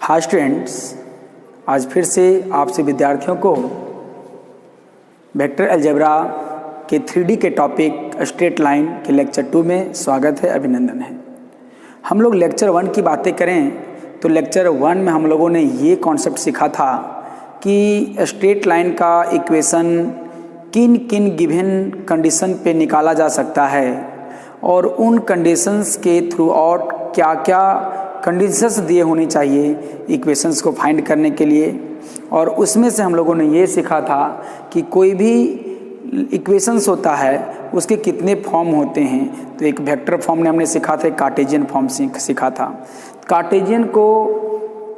Hi students, आज फिर से आपसे विद्यार्थियों को वेक्टर अलजेब्रा के 3D के टॉपिक स्ट्रेट लाइन के लेक्चर 2 में स्वागत है, अभिनंदन है। हम लोग लेक्चर 1 की बातें करें तो लेक्चर 1 में हम लोगों ने ये कॉन्सेप्ट सीखा था कि स्ट्रेट लाइन का इक्वेशन किन किन गिवन कंडीशन पे निकाला जा सकता है और उन कंडीशंस के थ्रू आउट क्या क्या कंडीशंस दिए होनी चाहिए इक्वेशंस को फाइंड करने के लिए। और उसमें से हम लोगों ने ये सीखा था कि कोई भी इक्वेशंस होता है उसके कितने फॉर्म होते हैं। तो एक वेक्टर फॉर्म ने हमने सीखा था, कार्टेशियन फॉर्म सीखा था। कार्टेशियन को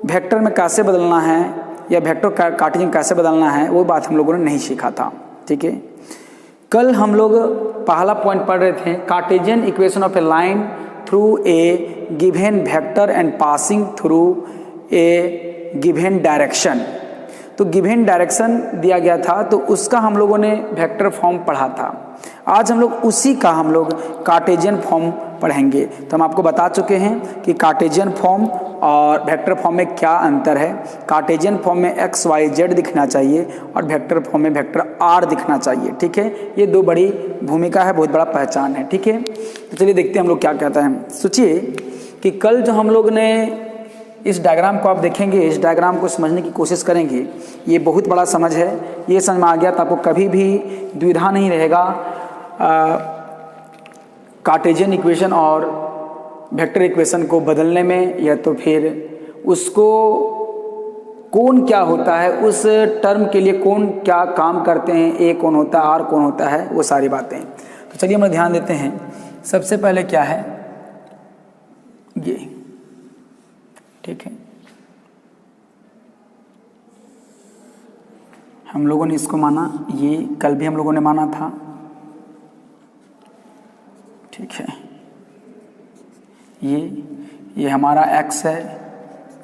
वेक्टर में कैसे बदलना है या वेक्टर कार्टेशियन कैसे बदलना है वो बात हम लोगों ने नहीं सीखा था, ठीक है। कल हम लोग पहला पॉइंट पढ़ रहे थे, Cartesian equation of A line through a given vector and passing through a given direction. तो गिवन डायरेक्शन दिया गया था तो उसका हम लोगों ने वेक्टर फॉर्म पढ़ा था। आज हम लोग उसी का कार्टेशियन फॉर्म पढ़ेंगे। तो हम आपको बता चुके हैं कि कार्टेशियन फॉर्म और वेक्टर फॉर्म में क्या अंतर है। कार्टेशियन फॉर्म में एक्स वाई जेड दिखना चाहिए और वेक्टर फॉर्म में वेक्टर आर दिखना चाहिए, ठीक है। ये दो बड़ी भूमिका है, बहुत बड़ा पहचान है, ठीक है। तो चलिए देखते हैं हम लोग क्या कहता है। सोचिए कि कल जो हम लोग ने इस डायग्राम को आप देखेंगे, इस डायग्राम को समझने की कोशिश करेंगे। ये बहुत बड़ा समझ है, ये समझ में आ गया तो आपको कभी भी द्विधा नहीं रहेगा कार्टेशियन इक्वेशन और वेक्टर इक्वेशन को बदलने में, या तो फिर उसको कौन क्या होता है, उस टर्म के लिए कौन क्या काम करते हैं, ए कौन होता है, आर कौन होता है, वो सारी बातें। तो चलिए हम ध्यान देते हैं। सबसे पहले क्या है ये, ठीक है। हम लोगों ने इसको माना, ये कल भी हम लोगों ने माना था, ठीक है। ये हमारा x है,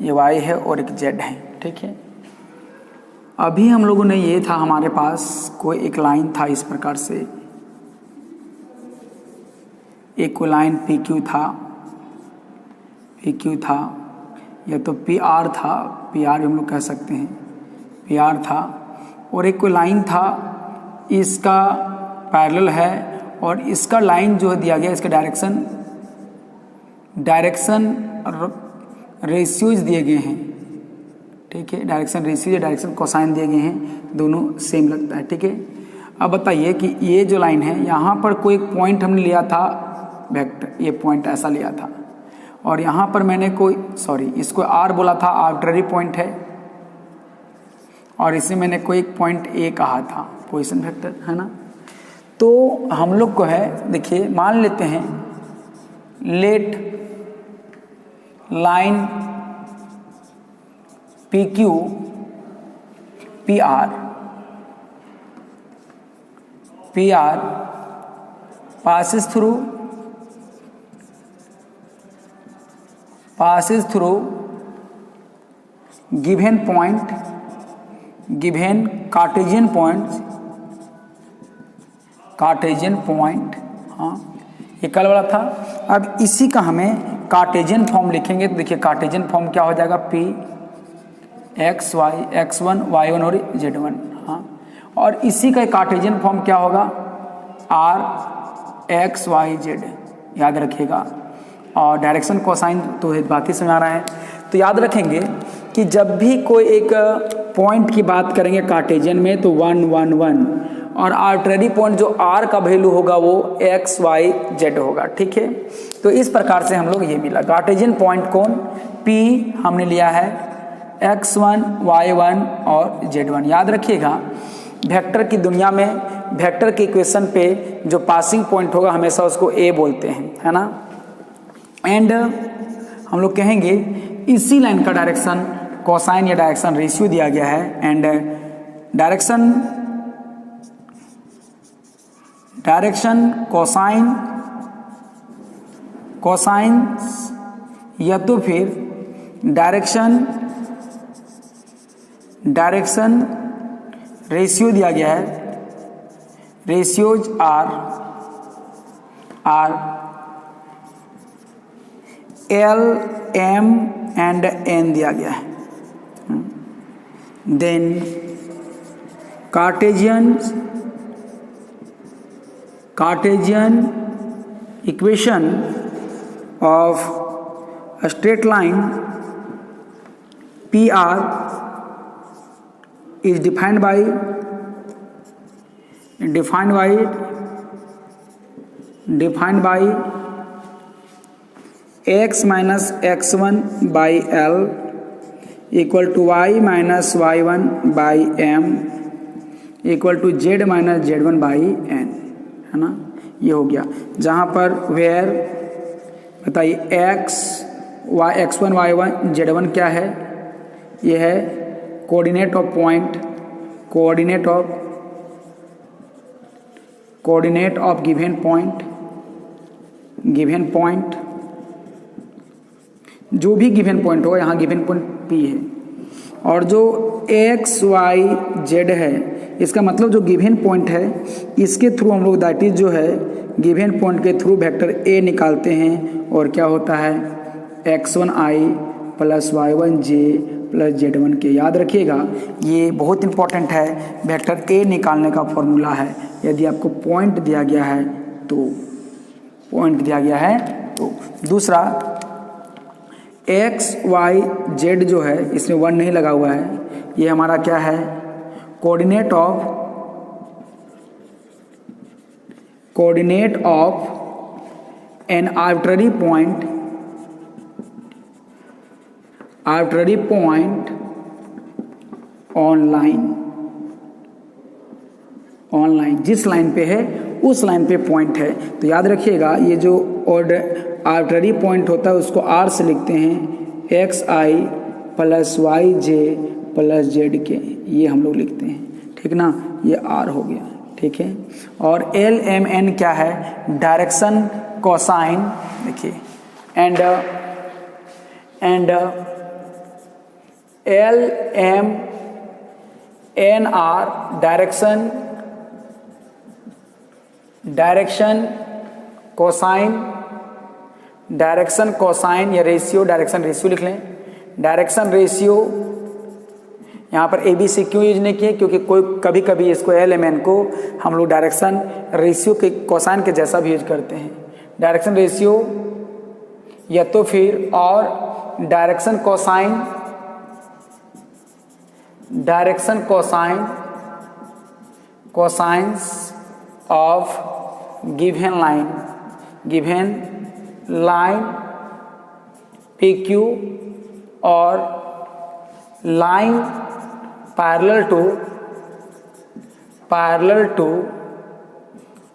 ये y है और एक z है, ठीक है। अभी हम लोगों ने ये था, हमारे पास कोई एक लाइन था इस प्रकार से, एक कोई लाइन PQ था, या तो PR था, PR हम लोग कह सकते हैं, PR था। और एक कोई लाइन था, इसका पैरेलल है और इसका लाइन जो है दिया गया, इसका डायरेक्शन रेशियोज दिए गए हैं, ठीक है। डायरेक्शन रेशियो या डायरेक्शन कोसाइन दिए गए हैं, दोनों सेम लगता है, ठीक है। अब बताइए कि ये जो लाइन है, यहाँ पर कोई पॉइंट हमने लिया था वेक्टर, ये पॉइंट ऐसा लिया था, और यहाँ पर मैंने इसको R बोला था, आर्बिट्ररी पॉइंट है, और इसे मैंने कोई एक पॉइंट A कहा था, पोजीशन वेक्टर है ना। तो हम लोग को है, देखिए मान लेते हैं, let line PQ PR passes through given Cartesian point, हाँ ये कल वाला था। अब इसी का हमें कार्टेशियन फॉर्म लिखेंगे। तो देखिए कार्टेशियन फॉर्म क्या हो जाएगा, P x1 y1 और z1, हाँ। और इसी का कार्टेशियन फॉर्म क्या होगा, R x y z, याद रखिएगा। और डायरेक्शन कोसाइन तो बाकी समझ आ रहा है। तो याद रखेंगे कि जब भी कोई एक पॉइंट की बात करेंगे कार्टेशियन में तो 1 1 1, और आर्बिट्ररी पॉइंट जो R का वैल्यू होगा वो x y z होगा, ठीक है। तो इस प्रकार से हम लोग ये मिला कार्टेशियन पॉइंट कौन, P हमने लिया है x1 y1 और z1। याद रखिएगा वेक्टर की दुनिया में वेक्टर के इक्वेशन पे जो पासिंग पॉइंट होगा हमेशा उसको A बोलते हैं, है ना। एंड हम लोग कहेंगे इसी लाइन का डायरेक्शन कोसाइन या डायरेक्शन रेशियो दिया गया है, एंड डायरेक्शन कोसाइन या तो फिर डायरेक्शन रेशियो दिया गया है, ratios are L M and N दिया गया है, then Cartesian equation of a straight line PR is defined by x minus x1 by L equal to y minus y1 by m equal to z minus z1 by n, है ना। ये हो गया, जहाँ पर वेयर बताइए x1 y1 z1 क्या है, ये है coordinate of point, coordinate of given point, जो भी गिवन पॉइंट होगा, यहाँ गिवन पॉइंट P है, और जो x y z है, इसका मतलब जो गिवन पॉइंट है इसके थ्रू हम लोग दैट इज जो है गिवन पॉइंट के थ्रू वेक्टर a निकालते हैं, और क्या होता है x1i plus y1j plus z1k। याद रखिएगा, ये बहुत इंपॉर्टेंट है, वेक्टर a निकालने का फॉर्मूला है। यदि आपको पॉइंट दिया गया है तो दूसरा x y z जो है इसमें 1 नहीं लगा हुआ है, ये हमारा क्या है coordinate of N arbitrary point on line, जिस लाइन पे है उस लाइन पे पॉइंट है। तो याद रखिएगा, ये जो आर्बिट्ररी पॉइंट होता है उसको r से लिखते हैं xi plus yj plus zk, ये हम लोग लिखते हैं, ठीक ना। ये r हो गया, ठीक है। और LMN क्या है, डायरेक्शन कोसाइन, देखिए, एंड LMNR डायरेक्शन कोसाइन या रेशियो, डायरेक्शन रेशियो लिख लें। डायरेक्शन रेशियो यहाँ पर ABC क्यों यूज नहीं किए, क्योंकि कभी कभी इसको LMN को हम लोग डायरेक्शन रेशियो के कोसाइन के जैसा भी यूज करते हैं। डायरेक्शन रेशियो या तो फिर और direction cosines of given line PQ और लाइन पैरेलल टू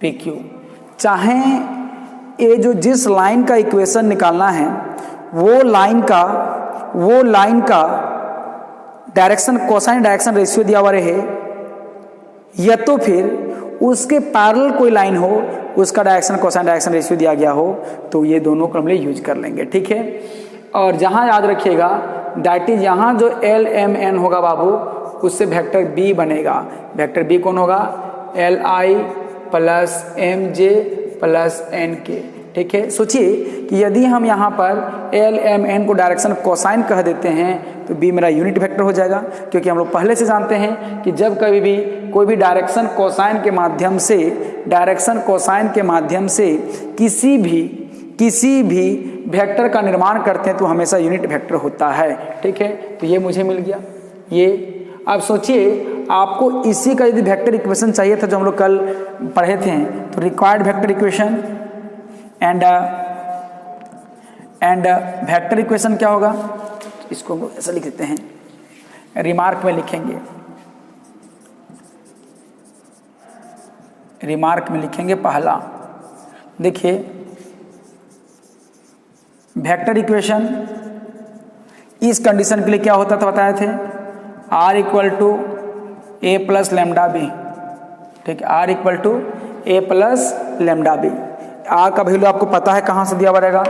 PQ। चाहे ये जो जिस लाइन का इक्वेशन निकालना है वो लाइन का डायरेक्शन कोसाइन डायरेक्शन रेशियो दिया हुआ रहे, या तो फिर उसके पैरेलल कोई लाइन हो उसका डायरेक्शन कोसाइन डायरेक्शन रेशियो दिया गया हो, तो ये दोनों को हम लोग यूज कर लेंगे, ठीक है। और जहां याद रखिएगा दैट इज यहाँ जो LMN होगा बाबू, उससे वेक्टर B बनेगा। वेक्टर B कौन होगा, LI plus MJ plus NK, ठीक है। सोचिए कि यदि हम यहाँ पर LMN को डायरेक्शन कोसाइन कह देते हैं तो B मेरा यूनिट वेक्टर हो जाएगा, क्योंकि हम लोग पहले से जानते हैं कि जब कभी भी कोई भी डायरेक्शन कोसाइन के माध्यम से किसी भी वेक्टर का निर्माण करते हैं तो हमेशा यूनिट वेक्टर होता है, ठीक है। तो ये मुझे मिल गया। ये अब सोचिए आपको इसी का यदि वेक्टर इक्वेशन चाहिए था जो हम लोग कल पढ़े थे, तो required vector equation and vector equation क्या होगा, इसको हम लोग ऐसा लिख देते हैं, रिमार्क में लिखेंगे, पहला देखिए वेक्टर इक्वेशन इस कंडीशन के लिए क्या होता था बताए थे, r equal to a plus lambda B, ठीक है, r equal to a plus lambda B. r का वैल्यू आपको पता है कहाँ से दिया हुआ रहेगा,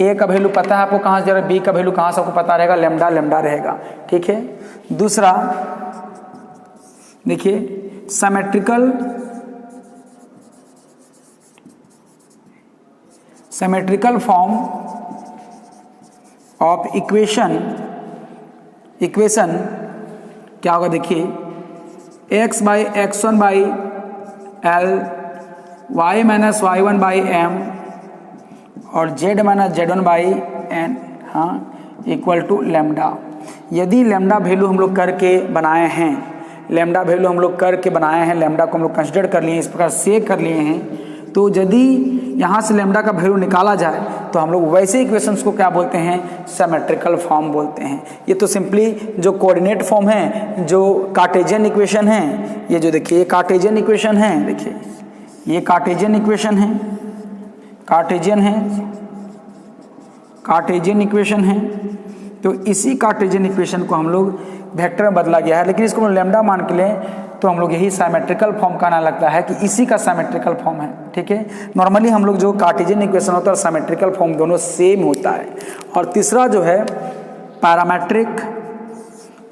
a का वैल्यू पता है आपको कहाँ से दिया रहेगा, b का वैल्यू कहाँ से आपको पता रहेगा, लैम्डा रहेगा, ठीक है। दूसरा देखिए सिमेट्रिकल फॉर्म ऑफ इक्वेशन क्या होगा देखिए, x by x1 by L, y minus y1 by M और z minus z1 by N, हाँ, इक्वल टू लेमडा। यदि लेमडा वैल्यू हम लोग करके बनाए हैं, लेमडा वैल्यू हम लोग करके बनाए हैं, लेमडा को हम लोग कंसिडर कर लिए हैं, इस प्रकार से कर लिए हैं, तो यदि यहाँ से लेमडा का वैल्यू निकाला जाए तो हम लोग वैसे इक्वेशंस को क्या बोलते हैं, सिमेट्रिकल फॉर्म बोलते हैं। ये तो सिंपली जो कोऑर्डिनेट फॉर्म है, जो कार्टेशियन इक्वेशन है, ये जो देखिए कार्टेशियन इक्वेशन है, देखिए ये कार्टेशियन इक्वेशन है, कार्टेशियन है, कार्टेशियन इक्वेशन है। तो इसी कार्टेशियन इक्वेशन को हम लोग वेक्टर में बदला गया है, लेकिन इसको हम लेमडा मान के लें तो हम लोग यही सिमेट्रिकल फॉर्म का नाम लगता है कि इसी का सिमेट्रिकल फॉर्म है। ठीक है, नॉर्मली हम लोग जो कार्टेशियन इक्वेशन होता है और सिमेट्रिकल फॉर्म दोनों सेम होता है। और तीसरा जो है पैरामेट्रिक,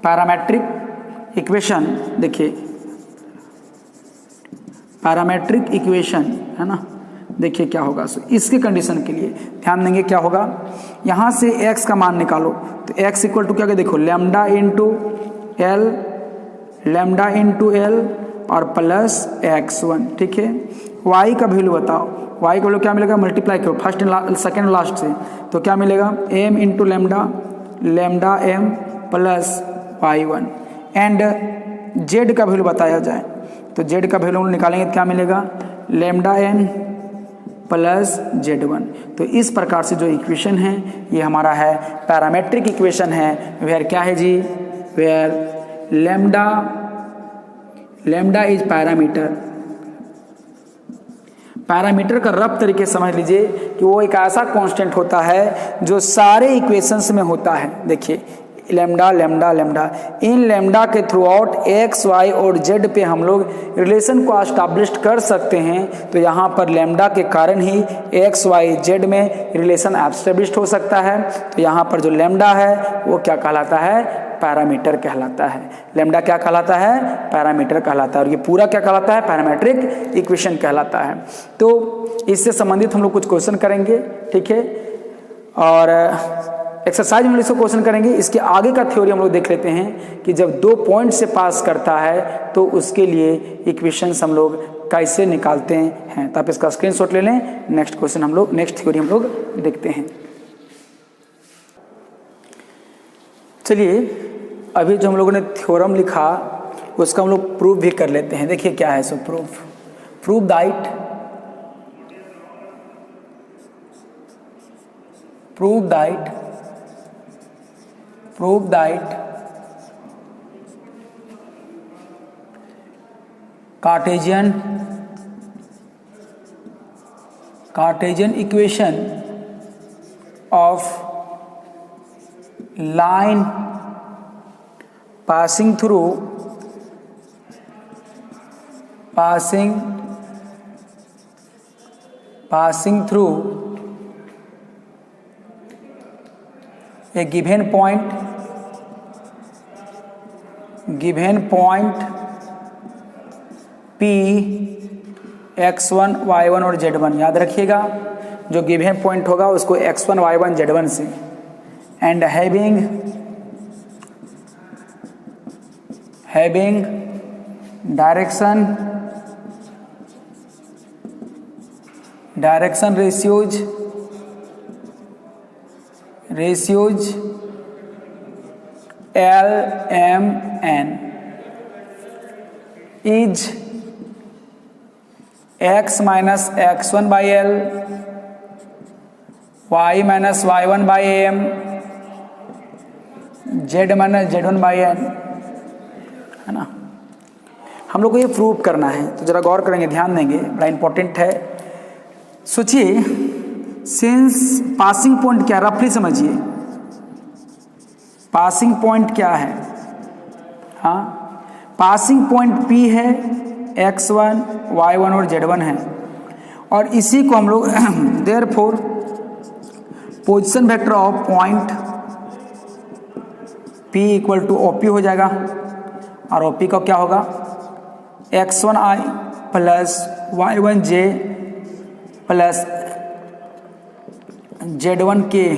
पैरामेट्रिक इक्वेशन, देखिए पैरामेट्रिक इक्वेशन है ना, देखिए क्या होगा। इसके कंडीशन के लिए ध्यान देंगे क्या होगा, यहाँ से x का मान निकालो तो x इक्वल टू क्या, देखो lambda into L, lambda into L और प्लस x1। ठीक है, y का वैल्यू बताओ, y का वैल्यू क्या मिलेगा, मल्टीप्लाई करो फर्स्ट सेकेंड लास्ट से, तो क्या मिलेगा m into lambda, lambda m plus y1। And z का वैल्यू बताया जाए तो z का वैल्यू निकालेंगे तो क्या मिलेगा, लेमडा n प्लस z1। तो इस प्रकार से जो इक्वेशन है ये हमारा है पैरामेट्रिक इक्वेशन है, वेयर क्या है जी, where lambda, lambda is parameter. Parameter का रफ तरीके समझ लीजिए कि वो एक ऐसा कांस्टेंट होता है जो सारे इक्वेशंस में होता है। देखिए लेमडा लेमडा लेमडा, इन लेमडा के थ्रू आउट एक्स वाई और जेड पे हम लोग रिलेशन को एस्टैब्लिश कर सकते हैं। तो यहाँ पर लेमडा के कारण ही एक्स वाई जेड में रिलेशन एस्टैब्लिश हो सकता है। तो यहाँ पर जो लेमडा है वो क्या कहलाता है, पैरामीटर कहलाता है। लेमडा क्या कहलाता है, पैरामीटर कहलाता है। और ये पूरा क्या कहलाता है, पैरामेट्रिक इक्वेशन कहलाता है। तो इससे संबंधित हम लोग कुछ क्वेश्चन करेंगे, ठीक है, और एक्सरसाइज में इसको क्वेश्चन करेंगे। इसके आगे का थ्योरी हम लोग देख लेते हैं कि जब 2 पॉइंट से पास करता है तो उसके लिए इक्वेशंस हम लोग कैसे निकालते हैं। तो आप इसका स्क्रीनशॉट ले लें। नेक्स्ट क्वेश्चन हम लोग, नेक्स्ट थ्योरी हम लोग देखते हैं। चलिए अभी जो हम लोगों ने थ्योरम लिखा उसका हम लोग प्रूफ भी कर लेते हैं। देखिए क्या है सो proof, proof that, prove that Cartesian equation of line passing through a given point P x1 y1 और z1, याद रखिएगा जो गिवन पॉइंट होगा उसको x1 y1 z1 से, and having direction ratios L M N is x minus x1 by L, y minus y1 by M, z minus z1 by N, है ना। हम लोग को ये प्रूव करना है तो जरा गौर करेंगे, ध्यान देंगे, बड़ा इंपॉर्टेंट है। सोचिए सिंस पासिंग पॉइंट क्या, रफली समझिए पासिंग पॉइंट क्या है। हाँ, पासिंग पॉइंट P है, x1 y1 और z1 है, और इसी को हम लोग therefore position vector of point P equal to OP हो जाएगा। और OP का क्या होगा, x1i plus y1j plus z1k,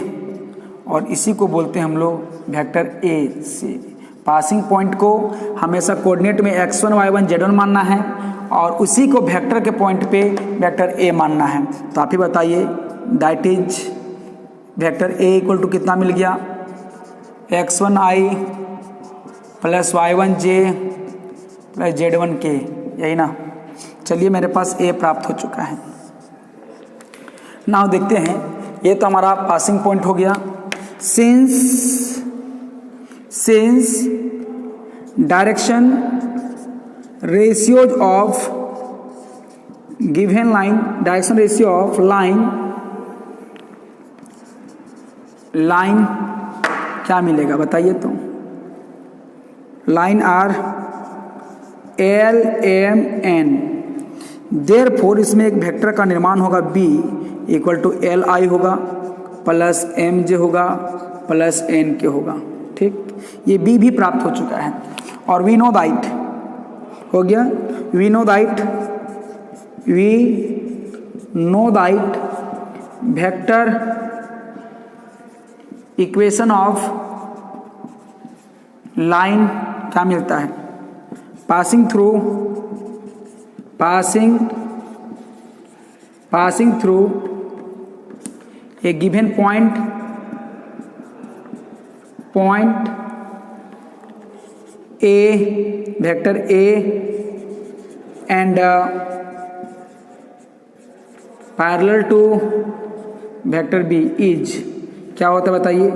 और इसी को बोलते हैं हम लोग वेक्टर A से। पासिंग पॉइंट को हमेशा कोऑर्डिनेट में x1 y1 z1 मानना है और उसी को वेक्टर के पॉइंट पे वेक्टर a मानना है। तो आप ही बताइए, that is vector a equal to कितना मिल गया, x1i plus y1j plus z1k, यही ना। चलिए मेरे पास a प्राप्त हो चुका है। नाउ देखते हैं, ये तो हमारा पासिंग पॉइंट हो गया। Since direction ratios of given line, direction ratio of line क्या मिलेगा बताइए। तो line are L M N, therefore इसमें एक वेक्टर का निर्माण होगा b equal to L I होगा प्लस एम जे होगा प्लस एन के होगा। ठीक, ये b भी प्राप्त हो चुका है। और वी नो दैट हो गया, we know that vector equation of line क्या मिलता है, passing through a given point A, vector A and parallel to vector B is क्या होता है बताइए,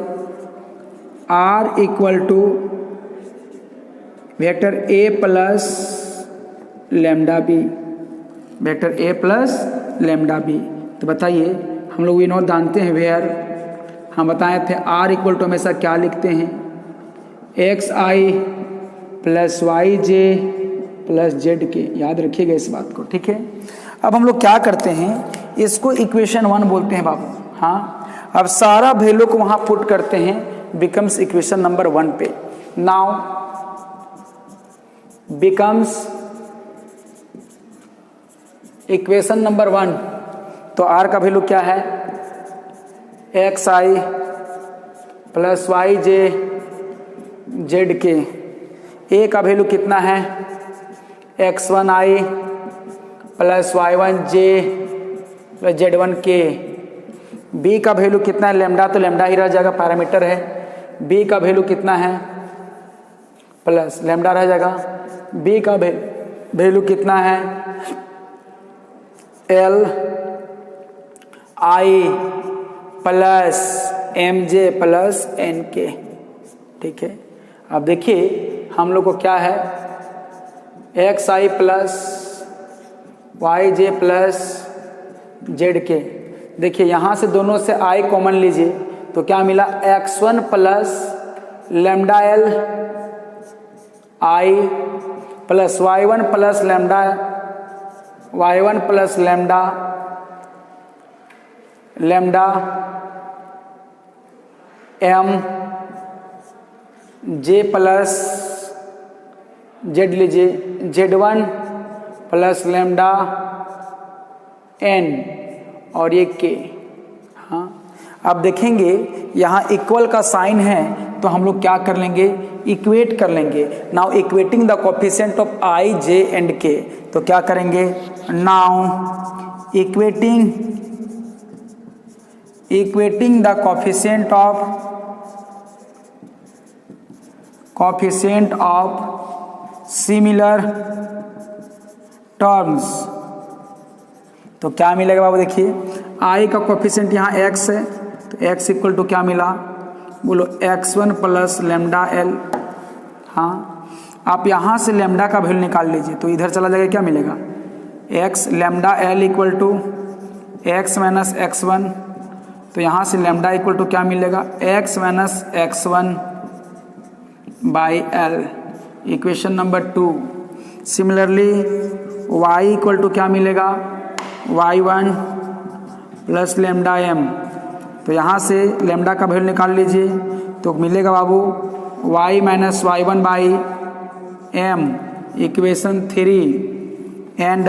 R equal to vector A plus lambda B, vector A plus lambda B. तो बताइए, हम लोग विनोद जानते हैं वेयर, हम बताए थे R इक्वल टू हमेशा क्या लिखते हैं, एक्स आई प्लस वाई जे प्लस जेड के, याद रखिएगा इस बात को। ठीक है, अब हम लोग क्या करते हैं, इसको इक्वेशन 1 बोलते हैं बाबू। हाँ, अब सारा वैल्यू को वहां पुट करते हैं, बिकम्स इक्वेशन नंबर 1 पे। नाउ बिकम्स इक्वेशन नंबर 1, तो आर का वैल्यू क्या है, एक्स आई प्लस वाई जे जेड के, ए का वैल्यू कितना है, x1 आई प्लस y1 जे प्लस z1 के, बी का वैल्यू कितना है, लैम्डा तो लैम्डा ही रह जाएगा, पैरामीटर है, बी का वैल्यू कितना है, प्लस लैम्डा रह जाएगा, बी का वैल्यू कितना है, L I plus M J plus N K. ठीक है, अब देखिए हम लोग को क्या है, एक्स आई प्लस वाई जे प्लस जेड के। देखिए यहाँ से दोनों से आई कॉमन लीजिए तो क्या मिला, x1 plus lambda L I plus y1 plus lambda y1 plus lambda M J plus Z लीजिए, z1 प्लस लैम्डा एन और ये के। हाँ, अब देखेंगे यहाँ इक्वल का साइन है तो हम लोग क्या कर लेंगे, इक्वेट कर लेंगे। Now equating the coefficient of I J and के, तो क्या करेंगे, now equating the coefficient of similar terms, तो क्या मिलेगा बाबू, देखिए आई का कोफिशिएंट यहाँ x है तो x इक्वल टू क्या मिला, बोलो x1 प्लस लैम्डा एल। हाँ, आप यहाँ से लैम्डा का वैल्यू निकाल लीजिए तो इधर चला जाएगा, क्या मिलेगा, x lambda L equal to x minus x1, तो यहाँ से लैम्डा इक्वल टू क्या मिलेगा, x minus x1 by L, equation number 2। Similarly y equal to क्या मिलेगा, y1 प्लस लैम्डा एम, तो यहाँ से लैम्डा का वैल्यू निकाल लीजिए तो मिलेगा बाबू y minus y1 by M, equation 3। And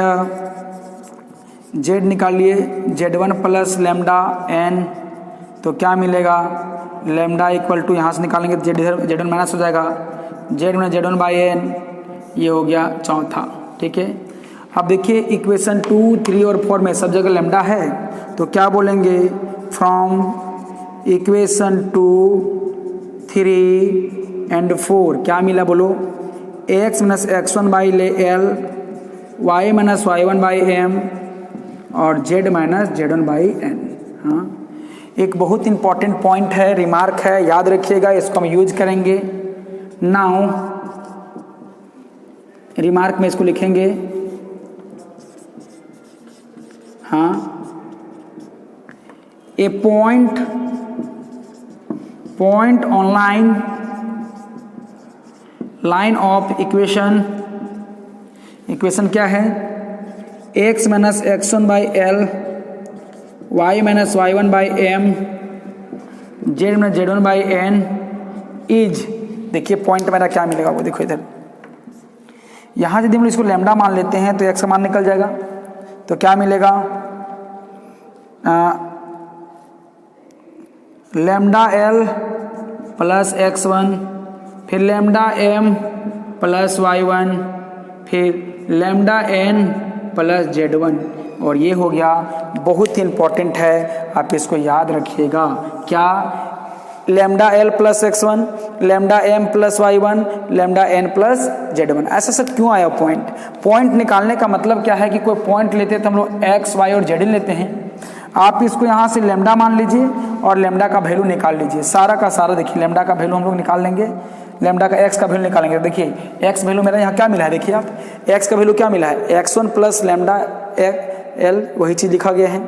z निकालिए, z1 प्लस लैम्डा एन, तो क्या मिलेगा, लैम्डा इक्वल टू यहाँ से निकालेंगे तो z1 माइनस हो जाएगा, Z minus Z one by N, ये हो गया चौथा। ठीक है, अब देखिए इक्वेशन 2, 3 और 4 में सब जगह लैम्डा है, तो क्या बोलेंगे, फ्रॉम इक्वेशन 2, 3 एंड 4 क्या मिला बोलो, X minus X one by L, Y minus Y one by M और Z minus Z one by N. हाँ, एक बहुत इंपॉर्टेंट पॉइंट है, रिमार्क है, याद रखिएगा, इसको हम यूज करेंगे। नाउ रिमार्क में इसको लिखेंगे, हाँ, a point on line of equation क्या है, X minus X one by L, Y minus Y one by M, Z minus Z one by N is, देखिए पॉइंट मेरा क्या मिलेगा वो देखो इधर, यहाँ यदि हम इसको लैम्डा मान लेते हैं तो एक्स का मान निकल जाएगा, तो क्या मिलेगा, lambda L plus X one, फिर lambda M plus Y one, फिर lambda N plus Z one, और ये हो गया, बहुत ही इंपॉर्टेंट है, आप इसको याद रखिएगा। क्या, lambda L plus X one, lambda M plus Y one, lambda N plus Z one. ऐसा सब क्यों आया पॉइंट निकालने का मतलब क्या है कि कोई पॉइंट लेते हैं तो हम लोग एक्स वाई और जेड लेते हैं, आप इसको यहाँ से लैम्डा मान लीजिए और लैम्डा का वैल्यू निकाल लीजिए, सारा का सारा देखिए लैम्डा का वैल्यू हम लोग निकाल लेंगे, लैम्डा का एक्स का वैल्यू निकालेंगे। देखिए एक्स वैल्यू मेरा यहाँ क्या मिला है, देखिए आप एक्स का वैल्यू क्या मिला है, x one plus lambda L, वही चीज़ लिखा गया है।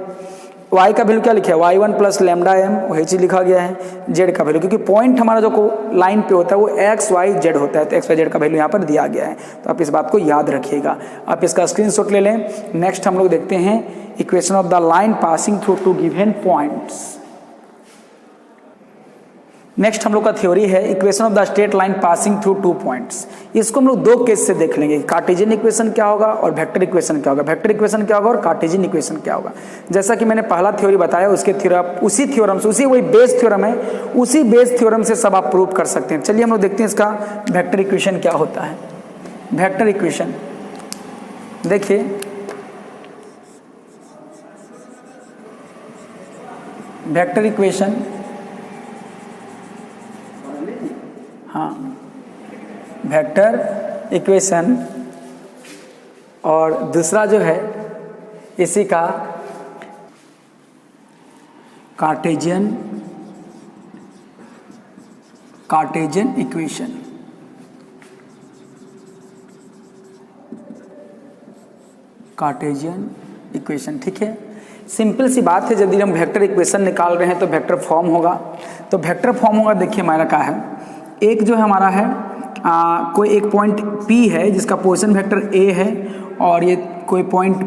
वाई का वैल्यू क्या लिखा है, Y one plus lambda M, वही चीज़ लिखा गया है। जेड का वैल्यू, क्योंकि पॉइंट हमारा जो लाइन पे होता है वो एक्स वाई जेड होता है, तो एक्स वाई जेड का वैल्यू यहाँ पर दिया गया है, तो आप इस बात को याद रखिएगा। आप इसका स्क्रीनशॉट ले लें। नेक्स्ट हम लोग देखते हैं equation of the line passing through two given points. Next हम लोग का थ्योरी है equation of the straight line passing through 2 points. इसको हम लोग 2 केस से देख लेंगे, कार्टेशियन इक्वेशन क्या होगा और वेक्टर इक्वेशन क्या होगा, वेक्टर इक्वेशन क्या होगा और कार्टेशियन इक्वेशन क्या होगा। जैसा कि मैंने पहला थ्योरी बताया, उसके उसी थ्योरम से, उसी वही बेस थ्योरम है, उसी बेस थ्योरम से सब आप प्रूव कर सकते हैं। चलिए हम लोग देखते हैं इसका वेक्टर इक्वेशन क्या होता है। वेक्टर इक्वेशन देखिए, वेक्टर इक्वेशन, हाँ, वेक्टर इक्वेशन, और दूसरा जो है इसी का कार्टेशियन इक्वेशन। कार्टेशियन इक्वेशन, ठीक है, सिंपल सी बात है। यदि हम वेक्टर इक्वेशन निकाल रहे हैं तो वेक्टर फॉर्म होगा, तो वेक्टर फॉर्म होगा, देखिए हमारा क्या है, एक जो है हमारा है कोई एक पॉइंट P है जिसका पोजीशन वेक्टर A है, और ये कोई पॉइंट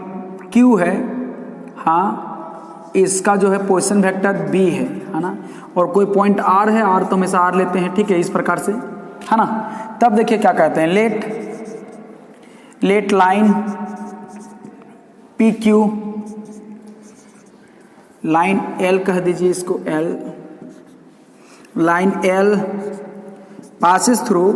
Q है, हाँ, इसका जो है पोजीशन वेक्टर B है ना, और कोई पॉइंट R है, R तो हमेशा R लेते हैं, ठीक है, इस प्रकार से, है ना। तब देखिए क्या कहते हैं, let line PQ, line L कह दीजिए इसको, L, line L passes through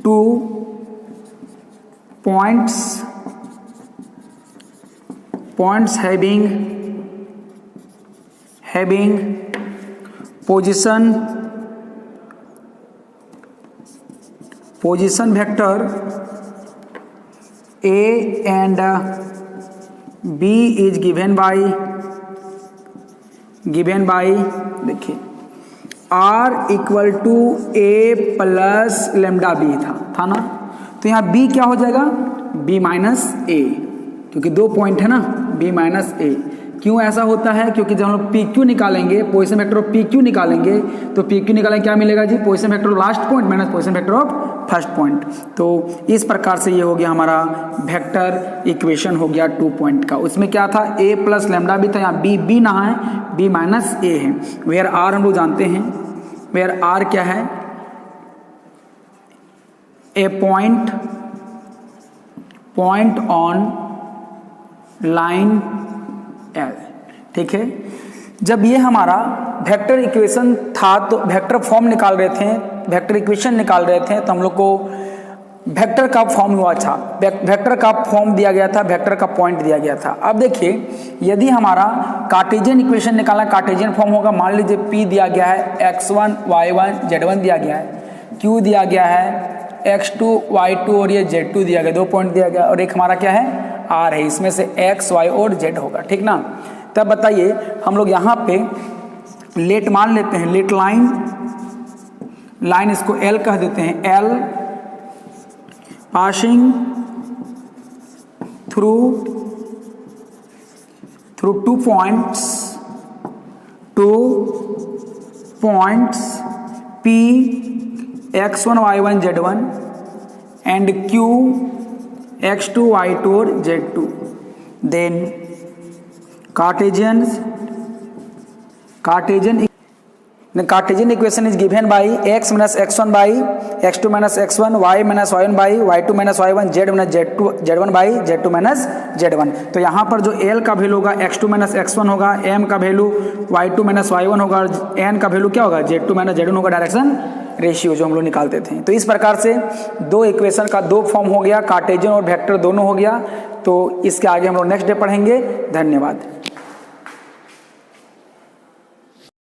2 points having position vector A and B is given by देखिए R equal to A plus lambda B था ना, तो यहाँ B क्या हो जाएगा, B माइनस A, क्योंकि 2 पॉइंट है ना, B माइनस A। क्यों ऐसा होता है, क्योंकि जब हम लोग PQ निकालेंगे, पोजीशन वेक्टर ऑफ PQ निकालेंगे, तो PQ निकालेंगे क्या मिलेगा जी, position vector of last point minus position vector of first point. तो इस प्रकार से ये हो गया हमारा वेक्टर इक्वेशन हो गया 2 पॉइंट का। उसमें क्या था, A प्लस लैम्डा भी था, यहाँ B ना है, B माइनस A है। वेयर R हम लोग जानते हैं, वेयर R क्या है, ए पॉइंट ऑन लाइन L, ठीक है। जब ये हमारा वेक्टर इक्वेशन था तो वेक्टर फॉर्म निकाल रहे थे, वेक्टर इक्वेशन निकाल रहे थे, तो हम लोग को वेक्टर का फॉर्म हुआ था, वेक्टर का फॉर्म दिया गया था, वेक्टर का पॉइंट दिया गया था। अब देखिए यदि हमारा कार्टेशियन इक्वेशन निकालना, कार्टेशियन फॉर्म होगा, मान लीजिए P दिया गया है, x1 y1 z1 दिया गया है, Q दिया गया है, x2 y2 और ये z2 दिया गया, 2 पॉइंट दिया गया, और एक हमारा क्या है r है, इसमें से x y और z होगा, ठीक ना। तब बताइए हम लोग यहाँ पे लेट मान लेते हैं, लेट लाइन इसको L कह देते हैं, L passing through 2 points P x1 y1 z1 and Q x2 y2 और z2, then Cartesian Cartesian equation is given by x minus x1 by x2 minus x1, y minus y1 by y2 minus y1, z minus z1 by z2 minus z1। तो यहाँ पर जो L का value होगा x2 minus x1 होगा, M का value y2 minus y1 होगा, और N का वैल्यू क्या होगा z2 minus z1 होगा, डायरेक्शन रेशियो जो हम लोग निकालते थे। तो इस प्रकार से दो इक्वेशन का दो फॉर्म हो गया, कार्टेशियन और वेक्टर दोनों हो गया। तो इसके आगे हम लोग नेक्स्ट डे पढ़ेंगे। धन्यवाद।